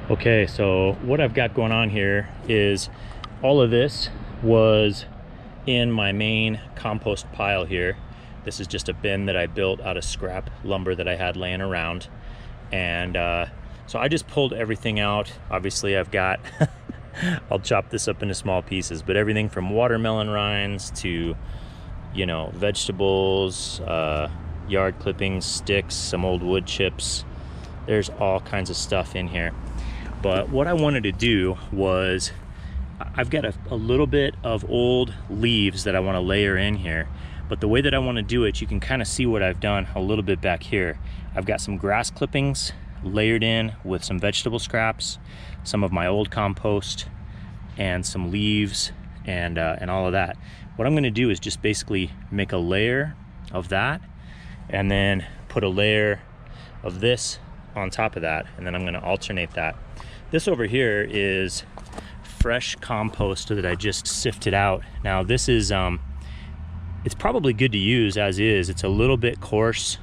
Okay, so what I've got going on here is all of this was in my main compost pile here. This is just a bin that I built out of scrap lumber that I had laying around. And so I just pulled everything out. Obviously I've got, I'll chop this up into small pieces, but everything from watermelon rinds to, you know, vegetables, yard clippings, sticks, some old wood chips. There's all kinds of stuff in here. But what I wanted to do was, I've got a little bit of old leaves that I want to layer in here. But the way that I want to do it, you can kind of see what I've done a little bit back here. I've got some grass clippings layered in with some vegetable scraps, some of my old compost, and some leaves, and all of that. What I'm going to do is just basically make a layer of that, and then put a layer of this on top of that, and then I'm going to alternate that. This over here is fresh compost that I just sifted out. Now this is it's probably good to use as is. It's a little bit coarse,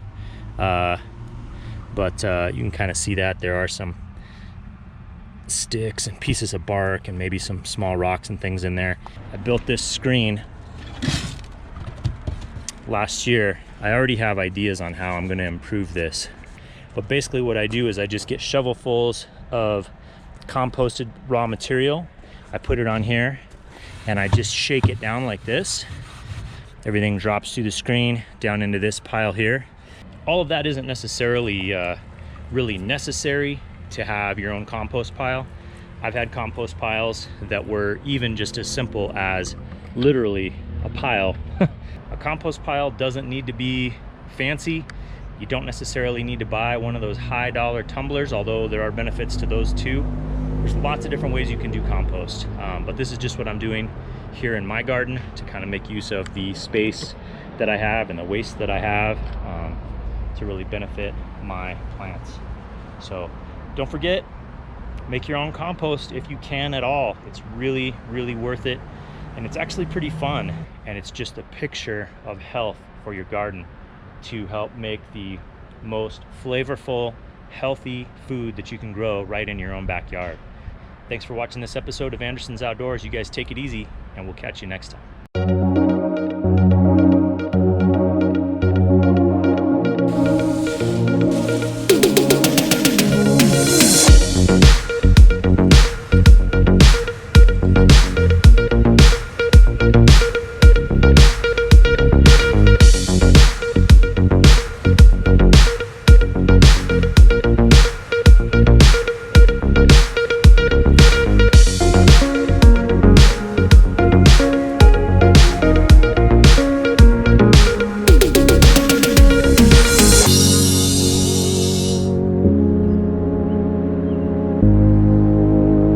but you can kind of see that there are some sticks and pieces of bark and maybe some small rocks and things in there. I built this screen last year. I already have ideas on how I'm going to improve this, but basically what I do is I just get shovelfuls of composted raw material. I put it on here and I just shake it down like this. Everything drops through the screen down into this pile here. All of that isn't necessarily really necessary to have your own compost pile. I've had compost piles that were even just as simple as literally a pile. A compost pile doesn't need to be fancy. You don't necessarily need to buy one of those high dollar tumblers, although there are benefits to those too. There's lots of different ways you can do compost, but this is just what I'm doing here in my garden to kind of make use of the space that I have and the waste that I have to really benefit my plants. So don't forget, make your own compost if you can at all. It's really, really worth it, and it's actually pretty fun, and it's just a picture of health for your garden to help make the most flavorful, healthy food that you can grow right in your own backyard. Thanks for watching this episode of Anderson's Outdoors. You guys take it easy, and we'll catch you next time.